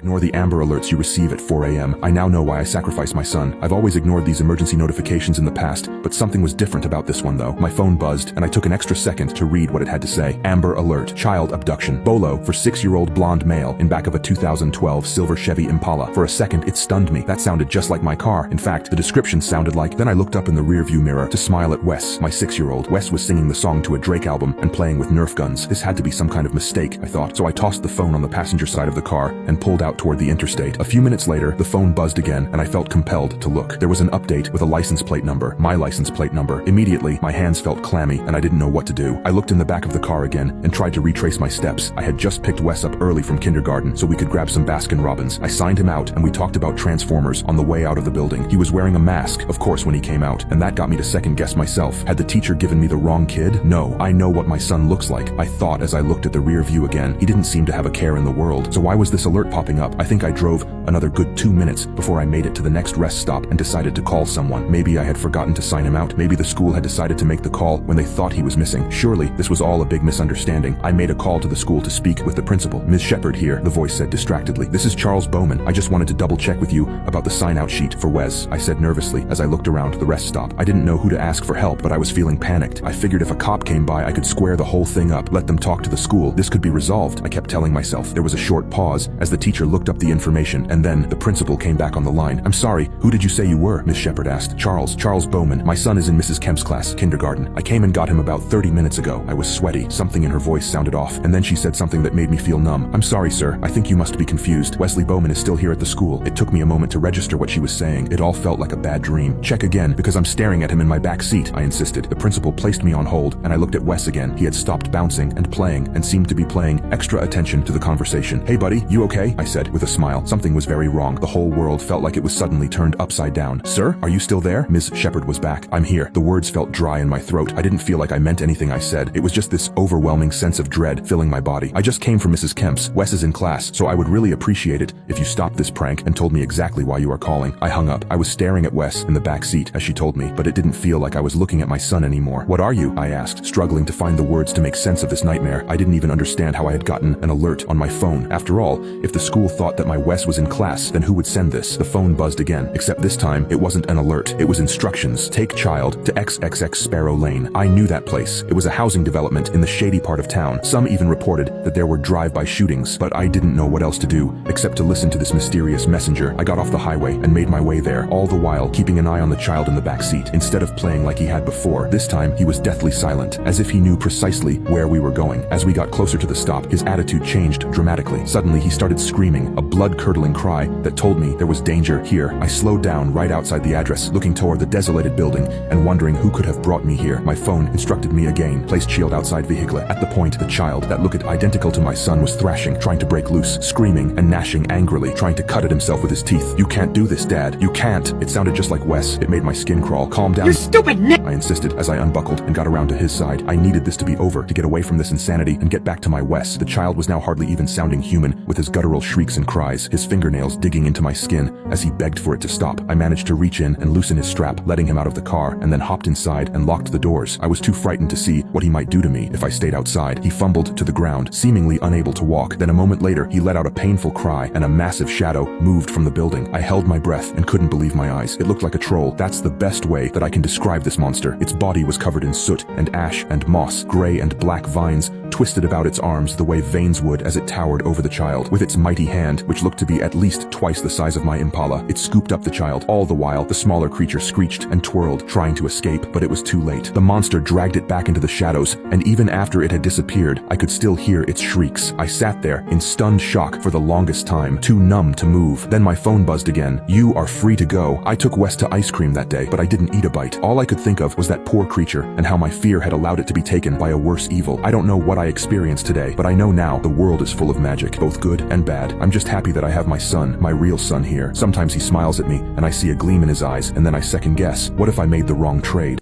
Ignore the Amber Alerts you receive at 4 a.m. I now know why I sacrificed my son. I've always ignored these emergency notifications in the past, but something was different about this one though. My phone buzzed, and I took an extra second to read what it had to say. Amber Alert. Child abduction. Bolo for 6-year-old blonde male in back of a 2012 silver Chevy Impala. For a second, it stunned me. That sounded just like my car. In fact, the description sounded like. Then I looked up in the rearview mirror to smile at Wes, my 6-year-old. Wes was singing the song to a Drake album and playing with Nerf guns. This had to be some kind of mistake, I thought. So I tossed the phone on the passenger side of the car and pulled out toward the interstate. A few minutes later, the phone buzzed again, and I felt compelled to look. There was an update with a license plate number, my license plate number. Immediately, my hands felt clammy, and I didn't know what to do. I looked in the back of the car again and tried to retrace my steps. I had just picked Wes up early from kindergarten so we could grab some Baskin-Robbins. I signed him out, and we talked about Transformers on the way out of the building. He was wearing a mask, of course, when he came out, and that got me to second-guess myself. Had the teacher given me the wrong kid? No, I know what my son looks like, I thought as I looked at the rear view again. He didn't seem to have a care in the world, so why was this alert popping up? I think I drove another good 2 minutes before I made it to the next rest stop and decided to call someone. Maybe I had forgotten to sign him out. Maybe the school had decided to make the call when they thought he was missing. Surely, this was all a big misunderstanding. I made a call to the school to speak with the principal. Ms. Shepard here, the voice said distractedly. This is Charles Bowman. I just wanted to double check with you about the sign-out sheet for Wes, I said nervously as I looked around the rest stop. I didn't know who to ask for help, but I was feeling panicked. I figured if a cop came by, I could square the whole thing up, let them talk to the school. This could be resolved, I kept telling myself. There was a short pause as the teacher looked up the information, and then the principal came back on the line. I'm sorry, who did you say you were? Miss Shepard asked. Charles Bowman. My son is in Mrs. Kemp's class, kindergarten. I came and got him about 30 minutes ago. I was sweaty. Something in her voice sounded off, and then she said something that made me feel numb. I'm sorry, sir. I think you must be confused. Wesley Bowman is still here at the school. It took me a moment to register what she was saying. It all felt like a bad dream. Check again, because I'm staring at him in my back seat, I insisted. The principal placed me on hold, and I looked at Wes again. He had stopped bouncing and playing, and seemed to be paying extra attention to the conversation. Hey buddy, you okay? I said with a smile. Something was very wrong. The whole world felt like it was suddenly turned upside down. Sir, are you still there? Ms. Shepard was back. I'm here. The words felt dry in my throat. I didn't feel like I meant anything I said. It was just this overwhelming sense of dread filling my body. I just came from Mrs. Kemp's. Wes is in class, so I would really appreciate it if you stopped this prank and told me exactly why you are calling. I hung up. I was staring at Wes in the back seat as she told me, but it didn't feel like I was looking at my son anymore. What are you? I asked, struggling to find the words to make sense of this nightmare. I didn't even understand how I had gotten an alert on my phone. After all, if the school thought that my Wes was in class, then who would send this? The phone buzzed again, except this time it wasn't an alert. It was instructions. Take child to XXX Sparrow Lane. I knew that place. It was a housing development in the shady part of town. Some even reported that there were drive-by shootings, but I didn't know what else to do except to listen to this mysterious messenger. I got off the highway and made my way there, all the while keeping an eye on the child in the back seat. Instead of playing like he had before, this time he was deathly silent, as if he knew precisely where we were going. As we got closer to the stop, his attitude changed dramatically. Suddenly he started screaming, a blood-curdling cry that told me there was danger here. I slowed down right outside the address, looking toward the desolated building and wondering who could have brought me here. My phone instructed me again, place shield outside vehicle. At the point, the child that looked identical to my son was thrashing, trying to break loose, screaming and gnashing angrily, trying to cut at himself with his teeth. You can't do this, Dad. You can't. It sounded just like Wes. It made my skin crawl. Calm down. You stupid Nick! I insisted as I unbuckled and got around to his side. I needed this to be over, to get away from this insanity and get back to my Wes. The child was now hardly even sounding human, with his guttural shrieks and cries, his fingernails digging into my skin as he begged for it to stop. I managed to reach in and loosen his strap, letting him out of the car, and then hopped inside and locked the doors. I was too frightened to see what he might do to me if I stayed outside. He fumbled to the ground, seemingly unable to walk. Then a moment later, he let out a painful cry, and a massive shadow moved from the building. I held my breath and couldn't believe my eyes. It looked like a troll. That's the best way that I can describe this monster. Its body was covered in soot and ash and moss. Gray and black vines twisted about its arms the way veins would as it towered over the child. With its mighty hand, which looked to be at least twice the size of my Impala, it scooped up the child. All the while, the smaller creature screeched and twirled, trying to escape, but it was too late. The monster dragged it back into the shadows, and even after it had disappeared, I could still hear its shrieks. I sat there in stunned shock for the longest time, too numb to move. Then my phone buzzed again. You are free to go. I took Wes to ice cream that day, but I didn't eat a bite. All I could think of was that poor creature and how my fear had allowed it to be taken by a worse evil. I don't know what I experienced today, but I know now the world is full of magic, both good and bad. I'm just happy that I have my son, my real son here. Sometimes he smiles at me, and I see a gleam in his eyes, and then I second guess. What if I made the wrong trade?